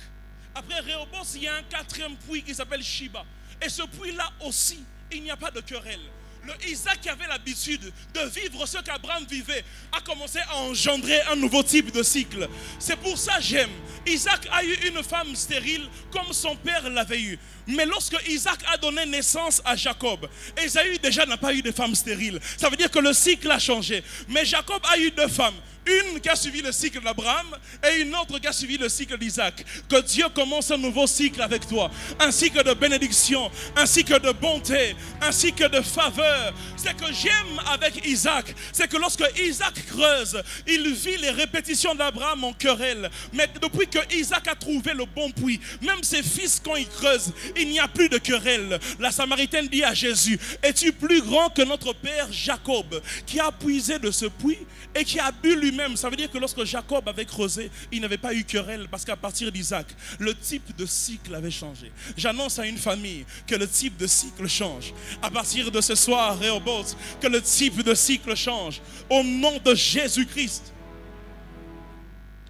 Après Rehoboth, il y a un quatrième puits qui s'appelle Shiba. Et ce puits-là aussi, il n'y a pas de querelle. Le Isaac qui avait l'habitude de vivre ce qu'Abraham vivait a commencé à engendrer un nouveau type de cycle. C'est pour ça que j'aime. Isaac a eu une femme stérile comme son père l'avait eu. Mais lorsque Isaac a donné naissance à Jacob, Ésaü déjà n'a pas eu de femme stérile. Ça veut dire que le cycle a changé. Mais Jacob a eu deux femmes. Une qui a suivi le cycle d'Abraham et une autre qui a suivi le cycle d'Isaac. Que Dieu commence un nouveau cycle avec toi. Un cycle de bénédiction, un cycle de bonté, un cycle de faveur. Ce que j'aime avec Isaac, c'est que lorsque Isaac creuse, il vit les répétitions d'Abraham en querelle. Mais depuis que Isaac a trouvé le bon puits, même ses fils quand ils creusent, il n'y a plus de querelle. La Samaritaine dit à Jésus, es-tu plus grand que notre père Jacob, qui a puisé de ce puits et qui a bu lui-même? Ça veut dire que lorsque Jacob avait creusé, il n'avait pas eu querelle, parce qu'à partir d'Isaac, le type de cycle avait changé. J'annonce à une famille que le type de cycle change. À partir de ce soir, Rehoboth, que le type de cycle change. Au nom de Jésus-Christ.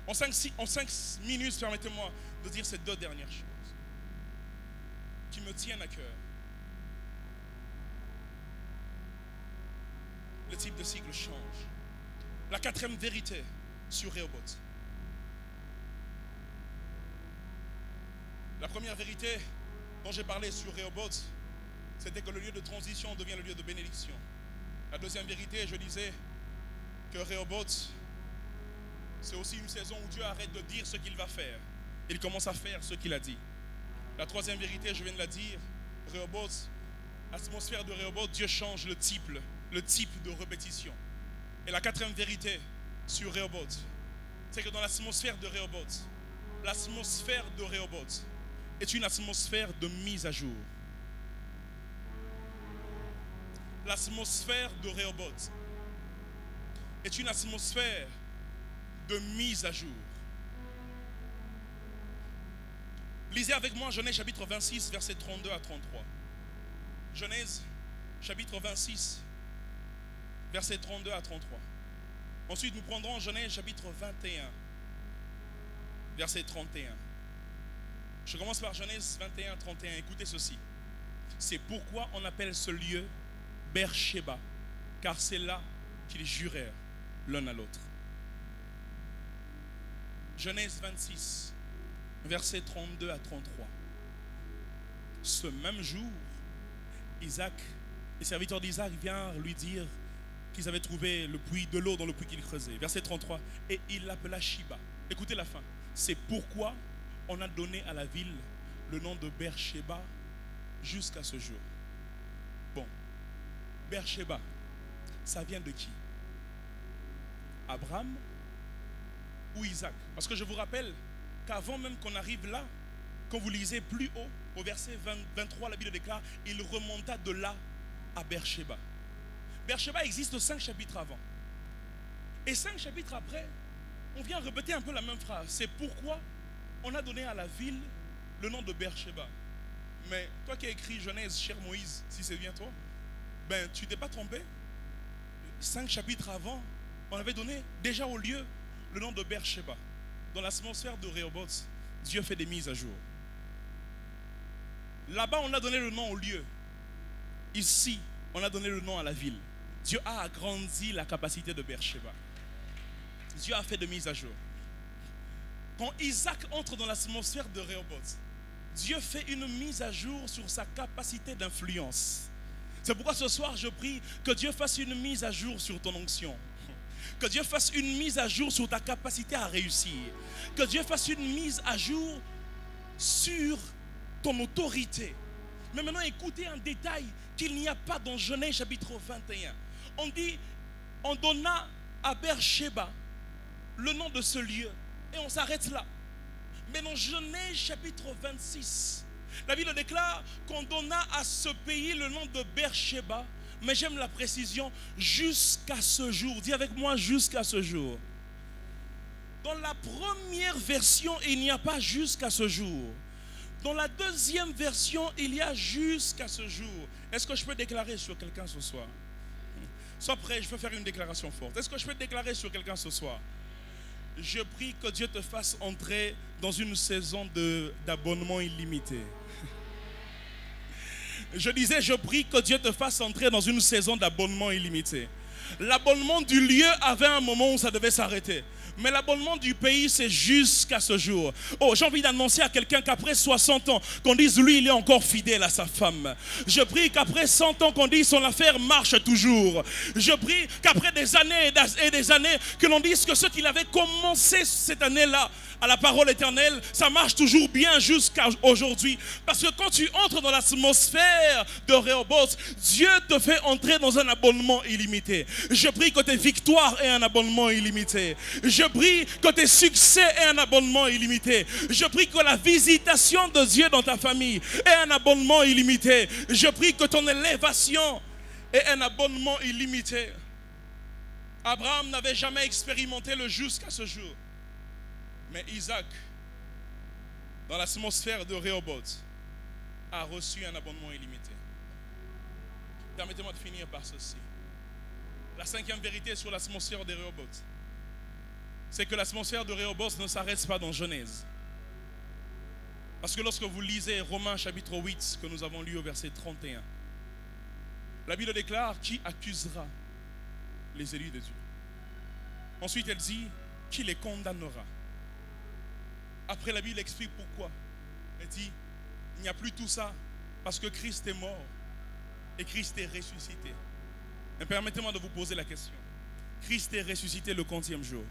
En 5 minutes, permettez-moi de dire ces deux dernières choses qui me tiennent à cœur. Le type de cycle change. La quatrième vérité sur Rehoboth. La première vérité dont j'ai parlé sur Rehoboth, c'était que le lieu de transition devient le lieu de bénédiction. La deuxième vérité, je disais que Rehoboth, c'est aussi une saison où Dieu arrête de dire ce qu'il va faire. Il commence à faire ce qu'il a dit. La troisième vérité, je viens de la dire, Rehoboth, l'atmosphère de Rehoboth, Dieu change le type de répétition. Et la quatrième vérité sur Rehoboth, c'est que dans l'atmosphère de Rehoboth, est une atmosphère de mise à jour. L'atmosphère de Rehoboth est une atmosphère de mise à jour. Lisez avec moi Genèse chapitre 26, versets 32 à 33. Genèse chapitre 26, versets 32 à 33. Ensuite, nous prendrons Genèse chapitre 21, verset 31. Je commence par Genèse 21, 31. Écoutez ceci. C'est pourquoi on appelle ce lieu Beersheba, car c'est là qu'ils jurèrent l'un à l'autre. Genèse 26, versets 32 à 33. Ce même jour, Isaac, les serviteurs d'Isaac viennent lui dire, qu'ils avaient trouvé le puits, de l'eau dans le puits qu'ils creusaient. Verset 33. Et il l'appela Shiba. Écoutez la fin. C'est pourquoi on a donné à la ville le nom de Beersheba jusqu'à ce jour. Bon, Beersheba, ça vient de qui? Abraham ou Isaac? Parce que je vous rappelle qu'avant même qu'on arrive là, quand vous lisez plus haut, au verset 23, la Bible déclare, il remonta de là à Beersheba. Beersheba existe 5 chapitres avant. Et 5 chapitres après, on vient répéter un peu la même phrase. C'est pourquoi on a donné à la ville le nom de Beersheba. Mais toi qui as écrit Genèse, cher Moïse, si c'est bien toi, ben tu t'es pas trompé. 5 chapitres avant, on avait donné déjà au lieu le nom de Beersheba. Dans l'atmosphère de Rehoboth, Dieu fait des mises à jour. Là-bas, on a donné le nom au lieu. Ici, on a donné le nom à la ville. Dieu a agrandi la capacité de Beersheba. Dieu a fait des mises à jour. Quand Isaac entre dans l'atmosphère de Rehoboth, Dieu fait une mise à jour sur sa capacité d'influence. C'est pourquoi ce soir, je prie que Dieu fasse une mise à jour sur ton onction. Que Dieu fasse une mise à jour sur ta capacité à réussir. Que Dieu fasse une mise à jour sur ton autorité. Mais maintenant, écoutez un détail qu'il n'y a pas dans Genèse chapitre 21. On dit, on donna à Beersheba le nom de ce lieu. Et on s'arrête là. Mais dans Genèse chapitre 26, la Bible déclare qu'on donna à ce pays le nom de Beersheba. Mais j'aime la précision, jusqu'à ce jour. Dis avec moi, jusqu'à ce jour. Dans la première version, il n'y a pas jusqu'à ce jour. Dans la deuxième version, il y a jusqu'à ce jour. Est-ce que je peux déclarer sur quelqu'un ce soir? Sois prêt, je veux faire une déclaration forte. Est-ce que je peux déclarer sur quelqu'un ce soir? Je prie que Dieu te fasse entrer dans une saison d'abonnement illimité. Je disais, je prie que Dieu te fasse entrer dans une saison d'abonnement illimité. L'abonnement du lieu avait un moment où ça devait s'arrêter. Mais l'abonnement du pays, c'est jusqu'à ce jour. Oh, j'ai envie d'annoncer à quelqu'un qu'après 60 ans, qu'on dise lui, il est encore fidèle à sa femme. Je prie qu'après 100 ans, qu'on dise son affaire marche toujours. Je prie qu'après des années et des années, que l'on dise que ce qu'il avait commencé cette année-là, à la parole éternelle, ça marche toujours bien jusqu'à aujourd'hui. Parce que quand tu entres dans l'atmosphère de Rehoboth, Dieu te fait entrer dans un abonnement illimité. Je prie que tes victoires aient un abonnement illimité. Je prie que tes succès aient un abonnement illimité. Je prie que la visitation de Dieu dans ta famille ait un abonnement illimité. Je prie que ton élévation ait un abonnement illimité. Abraham n'avait jamais expérimenté le jusqu'à ce jour. Mais Isaac, dans l'atmosphère de Rehoboth, a reçu un abonnement illimité. Permettez-moi de finir par ceci. La 5e vérité sur l'atmosphère de Rehoboth, c'est que l'atmosphère de Rehoboth ne s'arrête pas dans Genèse. Parce que lorsque vous lisez Romains chapitre 8, que nous avons lu au verset 31, la Bible déclare qui accusera les élus de Dieu. Ensuite, elle dit qui les condamnera. Après, la Bible explique pourquoi. Elle dit il n'y a plus tout ça parce que Christ est mort et Christ est ressuscité. Mais permettez-moi de vous poser la question. Christ est ressuscité le 40e jour.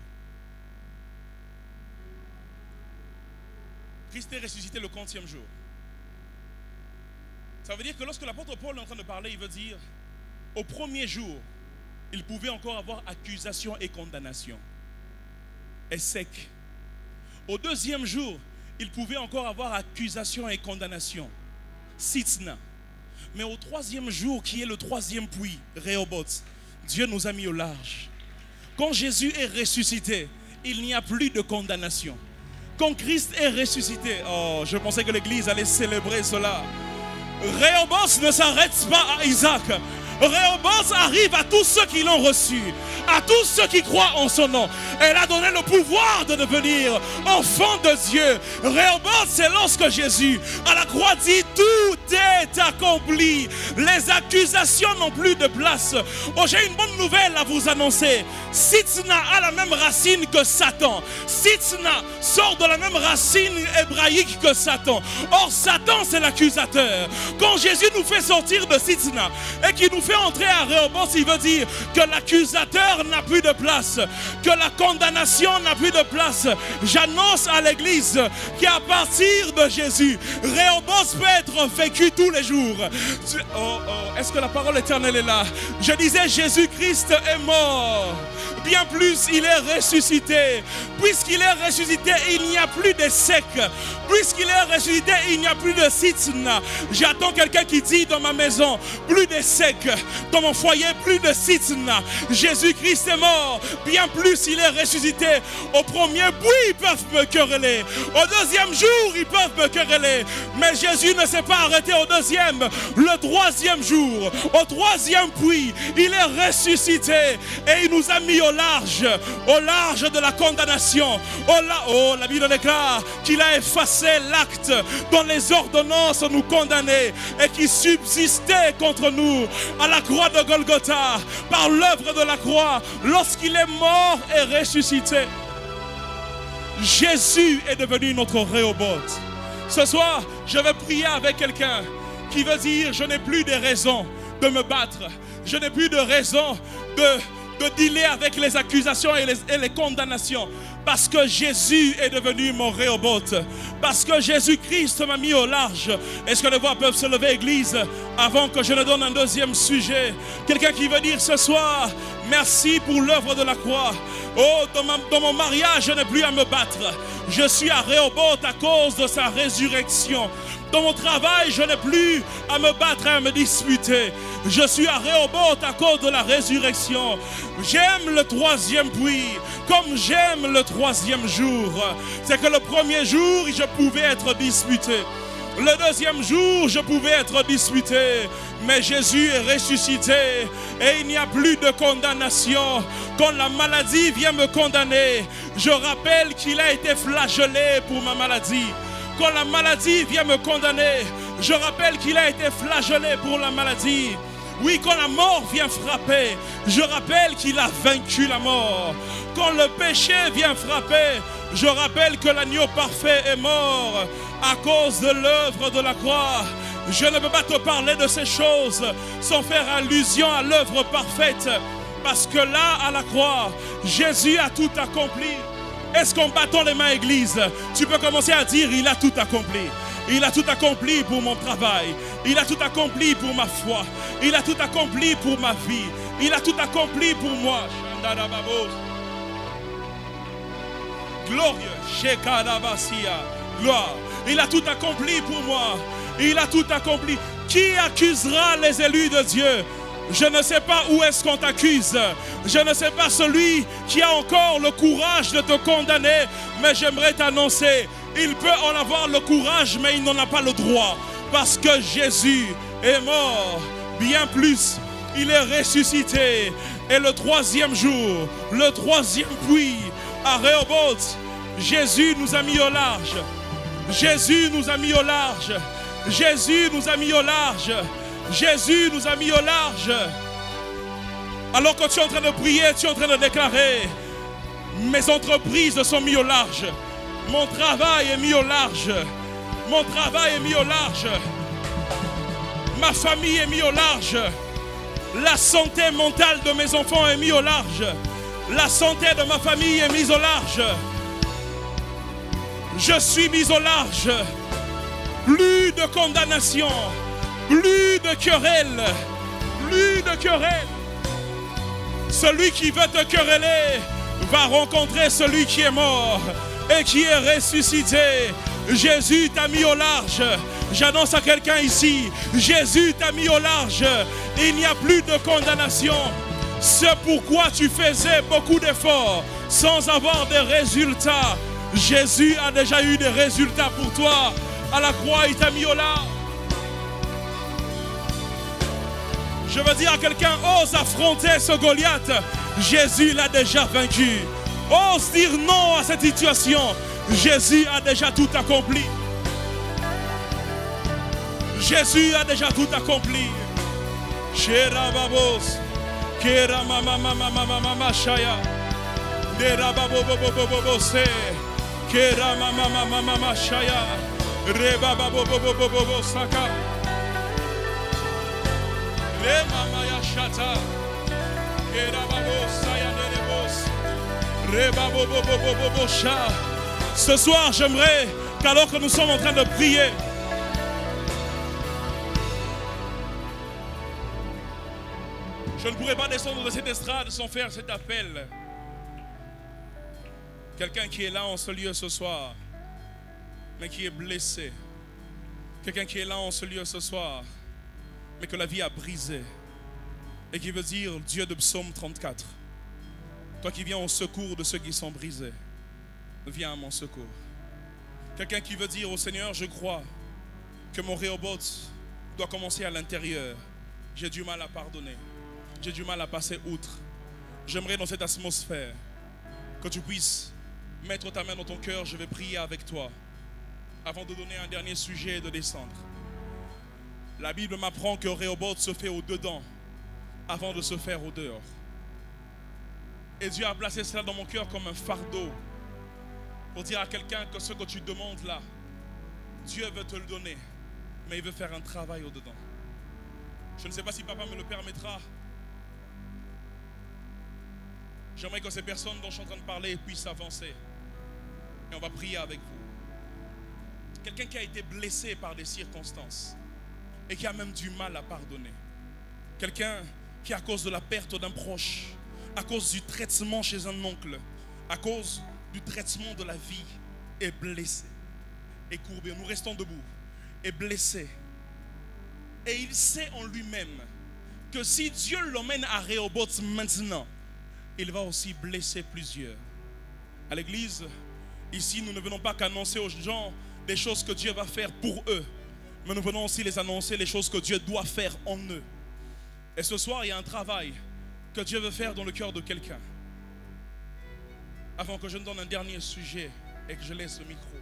Christ est ressuscité le 40e jour. Ça veut dire que lorsque l'apôtre Paul est en train de parler, il veut dire au premier jour, il pouvait encore avoir accusation et condamnation. Et sec. Au deuxième jour, il pouvait encore avoir accusation et condamnation. Sitna. Mais au troisième jour, qui est le troisième puits, Rehoboth, Dieu nous a mis au large. Quand Jésus est ressuscité, il n'y a plus de condamnation. Quand Christ est ressuscité, oh, je pensais que l'église allait célébrer cela. Rehoboth ne s'arrête pas à Isaac. Rehoboth arrive à tous ceux qui l'ont reçu, à tous ceux qui croient en son nom. Elle a donné le pouvoir de devenir enfant de Dieu. Rehoboth, c'est lorsque Jésus à la croix dit tout est accompli. Les accusations n'ont plus de place. Oh, j'ai une bonne nouvelle à vous annoncer. Sitna a la même racine que Satan. Sitna sort de la même racine hébraïque que Satan. Or Satan, c'est l'accusateur. Quand Jésus nous fait sortir de Sitna et qu'il nous fait entrer à Rehoboth, il veut dire que l'accusateur n'a plus de place, que la condamnation n'a plus de place. J'annonce à l'église qu'à partir de Jésus, Rehoboth peut être vécu tous les jours. Est-ce que la parole éternelle est là? Je disais, Jésus-Christ est mort. Bien plus, il est ressuscité. Puisqu'il est ressuscité, il n'y a plus de sec. Puisqu'il est ressuscité, il n'y a plus de sitna. J'attends quelqu'un qui dit dans ma maison, plus de sec. Dans mon foyer, plus de sitna. Jésus-Christ est mort. Bien plus, il est ressuscité. Au premier puits, ils peuvent me quereller. Au deuxième jour, ils peuvent me quereller. Mais Jésus ne s'est pas arrêté au deuxième. Le troisième jour, au troisième puits, il est ressuscité. Et il nous a mis au large de la condamnation. La Bible déclare qu'il a effacé l'acte dont les ordonnances nous condamnaient et qui subsistait contre nous à la croix de Golgotha par l'œuvre de la croix lorsqu'il est mort et ressuscité. Jésus est devenu notre Rehoboth. Ce soir, je vais prier avec quelqu'un qui veut dire: je n'ai plus de raison de me battre, je n'ai plus de raison de dealer avec les accusations et les condamnations, parce que Jésus est devenu mon Rehoboth, parce que Jésus-Christ m'a mis au large. Est-ce que les voix peuvent se lever, église, avant que je ne donne un deuxième sujet? Quelqu'un qui veut dire ce soir: merci pour l'œuvre de la croix. Oh, dans mon mariage, je n'ai plus à me battre. Je suis à Rehoboth à cause de sa résurrection. Dans mon travail, je n'ai plus à me battre et à me disputer. Je suis à Rehoboth à cause de la résurrection. J'aime le troisième puits, comme j'aime le troisième jour. C'est que le premier jour, je pouvais être disputé. Le deuxième jour, je pouvais être disputé. Mais Jésus est ressuscité et il n'y a plus de condamnation. Quand la maladie vient me condamner, je rappelle qu'il a été flagellé pour ma maladie. Quand la maladie vient me condamner, je rappelle qu'il a été flagellé pour la maladie. Oui, quand la mort vient frapper, je rappelle qu'il a vaincu la mort. Quand le péché vient frapper, je rappelle que l'agneau parfait est mort à cause de l'œuvre de la croix. Je ne peux pas te parler de ces choses sans faire allusion à l'œuvre parfaite. Parce que là, à la croix, Jésus a tout accompli. Est-ce qu'en battant les mains, église, tu peux commencer à dire: il a tout accompli. Il a tout accompli pour mon travail. Il a tout accompli pour ma foi. Il a tout accompli pour ma vie. Il a tout accompli pour moi. Glorieux. Gloire. Il a tout accompli pour moi. Il a tout accompli. Qui accusera les élus de Dieu? Je ne sais pas où est-ce qu'on t'accuse. Je ne sais pas celui qui a encore le courage de te condamner. Mais j'aimerais t'annoncer, il peut en avoir le courage, mais il n'en a pas le droit. Parce que Jésus est mort. Bien plus, il est ressuscité. Et le troisième jour, le troisième puits à Rehoboth, Jésus nous a mis au large. Jésus nous a mis au large. Jésus nous a mis au large. Jésus nous a mis au large. Alors que tu es en train de prier, tu es en train de déclarer: mes entreprises sont mises au large. Mon travail est mis au large. Mon travail est mis au large. Ma famille est mise au large. La santé mentale de mes enfants est mise au large. La santé de ma famille est mise au large. Je suis mis au large. Plus de condamnation. Plus de querelle. Plus de querelle. Celui qui veut te quereller va rencontrer celui qui est mort et qui est ressuscité. Jésus t'a mis au large. J'annonce à quelqu'un ici: Jésus t'a mis au large. Il n'y a plus de condamnation. C'est pourquoi tu faisais beaucoup d'efforts sans avoir de résultats. Jésus a déjà eu des résultats pour toi. À la croix, il t'a mis au large. Je veux dire à quelqu'un: ose affronter ce Goliath. Jésus l'a déjà vaincu. Ose dire non à cette situation. Jésus a déjà tout accompli. Jésus a déjà tout accompli. Shera babos, kera mama mama mama mama shaya, dera babo bobo bobo bose, kera mama mama mama shaya, reba babo bobo bobo saka. Le mamaya shata. Ce soir, j'aimerais qu'alors que nous sommes en train de prier, je ne pourrais pas descendre de cette estrade sans faire cet appel. Quelqu'un qui est là en ce lieu ce soir, mais qui est blessé. Quelqu'un qui est là en ce lieu ce soir, mais que la vie a brisé. Et qui veut dire Dieu de Psaume 34. Toi qui viens au secours de ceux qui sont brisés, viens à mon secours. Quelqu'un qui veut dire au Seigneur, je crois que mon Rehoboth doit commencer à l'intérieur. J'ai du mal à pardonner. J'ai du mal à passer outre. J'aimerais dans cette atmosphère que tu puisses mettre ta main dans ton cœur. Je vais prier avec toi avant de donner un dernier sujet et de descendre. La Bible m'apprend que Rehoboth se fait au dedans avant de se faire au dehors. Et Dieu a placé cela dans mon cœur comme un fardeau pour dire à quelqu'un que ce que tu demandes là, Dieu veut te le donner, mais il veut faire un travail au dedans. Je ne sais pas si papa me le permettra. J'aimerais que ces personnes dont je suis en train de parler puissent avancer. Et on va prier avec vous. Quelqu'un qui a été blessé par des circonstances et qui a même du mal à pardonner. Quelqu'un qui, à cause de la perte d'un proche, à cause du traitement chez un oncle, à cause du traitement de la vie, est blessé, est courbé. Nous restons debout, est blessé. Et il sait en lui-même que si Dieu l'emmène à Rehoboth maintenant, il va aussi blesser plusieurs. À l'église, ici, nous ne venons pas qu'annoncer aux gens des choses que Dieu va faire pour eux, mais nous venons aussi les annoncer les choses que Dieu doit faire en eux. Et ce soir, il y a un travail que Dieu veut faire dans le cœur de quelqu'un. Avant que je ne donne un dernier sujet et que je laisse le micro.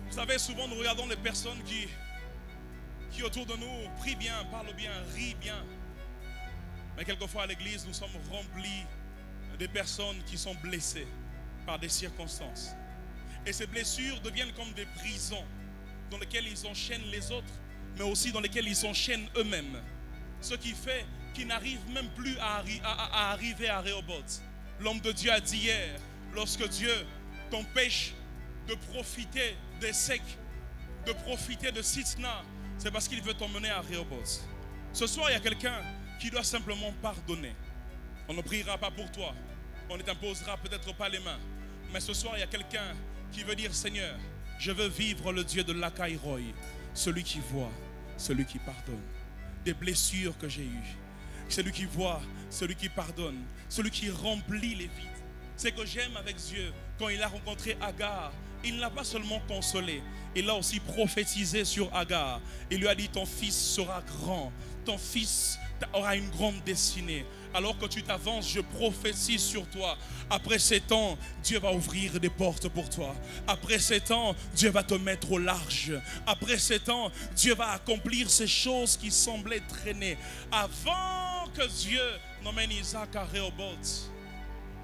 Vous savez, souvent nous regardons les personnes qui autour de nous prient bien, parlent bien, rient bien. Mais quelquefois à l'église, nous sommes remplis de personnes qui sont blessées par des circonstances. Et ces blessures deviennent comme des prisons dans lesquelles ils enchaînent les autres, mais aussi dans lesquels ils s'enchaînent eux-mêmes. Ce qui fait qu'ils n'arrivent même plus à arriver à Rehoboth. L'homme de Dieu a dit hier, lorsque Dieu t'empêche de profiter des secs, de profiter de Sitna, c'est parce qu'il veut t'emmener à Rehoboth. Ce soir, il y a quelqu'un qui doit simplement pardonner. On ne priera pas pour toi, on ne t'imposera peut-être pas les mains, mais ce soir, il y a quelqu'un qui veut dire, Seigneur, je veux vivre le Dieu de l'Akai Roy, celui qui voit, celui qui pardonne. Des blessures que j'ai eues. Celui qui voit, celui qui pardonne, celui qui remplit les vides. C'est que j'aime avec Dieu, quand il a rencontré Agar, il ne l'a pas seulement consolé, il a aussi prophétisé sur Agar. Il lui a dit, ton fils sera grand, ton fils aura une grande destinée. Alors que tu t'avances, je prophétise sur toi. Après 7 ans, Dieu va ouvrir des portes pour toi. Après 7 ans, Dieu va te mettre au large. Après 7 ans, Dieu va accomplir ces choses qui semblaient traîner. Avant que Dieu n'emmène Isaac à Rehoboth,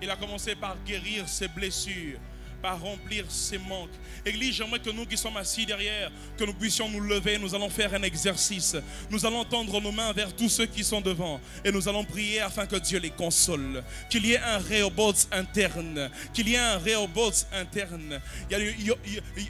il a commencé par guérir ses blessures, par remplir ses manques. Église, j'aimerais que nous qui sommes assis derrière, que nous puissions nous lever. Nous allons faire un exercice. Nous allons tendre nos mains vers tous ceux qui sont devant. Et nous allons prier afin que Dieu les console. Qu'il y ait un Rehoboth interne. Qu'il y ait un Rehoboth interne. Il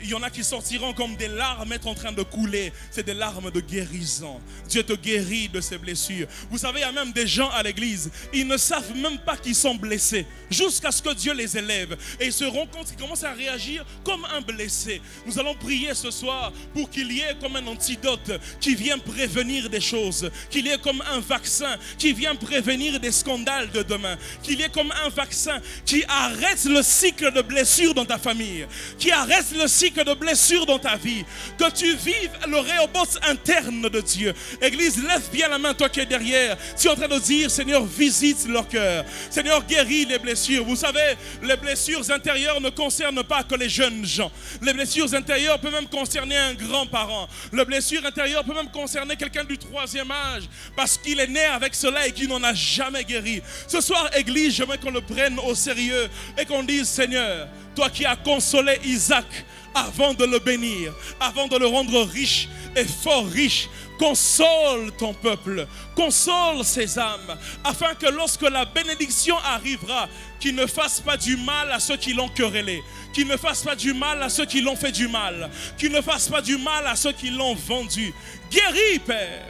y en a qui sortiront comme des larmes être en train de couler. C'est des larmes de guérison. Dieu te guérit de ces blessures. Vous savez, il y a même des gens à l'église, ils ne savent même pas qu'ils sont blessés. Jusqu'à ce que Dieu les élève. Et ils se rendent compte qu'ils commencent à réagir comme un blessé. Nous allons prier ce soir pour qu'il y ait comme un antidote qui vient prévenir des choses, qu'il y ait comme un vaccin qui vient prévenir des scandales de demain, qu'il y ait comme un vaccin qui arrête le cycle de blessures dans ta famille, qui arrête le cycle de blessures dans ta vie, que tu vives le Rehoboth interne de Dieu. Église, lève bien la main, toi qui es derrière. Tu es en train de dire, Seigneur, visite leur cœur. Seigneur, guéris les blessures. Vous savez, les blessures intérieures ne concernent pas que les jeunes gens. Les blessures intérieures peuvent même concerner un grand-parent. Les blessures intérieures peuvent même concerner quelqu'un du 3e âge, parce qu'il est né avec cela et qu'il n'en a jamais guéri. Ce soir, Église, j'aimerais qu'on le prenne au sérieux et qu'on dise, Seigneur, toi qui as consolé Isaac avant de le bénir, avant de le rendre riche et fort riche, console ton peuple, console ces âmes, afin que lorsque la bénédiction arrivera, qu'il ne fasse pas du mal à ceux qui l'ont querellé, qu'il ne fasse pas du mal à ceux qui l'ont fait du mal, qu'il ne fasse pas du mal à ceux qui l'ont vendu. Guéris, Père.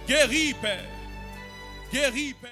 Guéris, Père. Guéris, Père.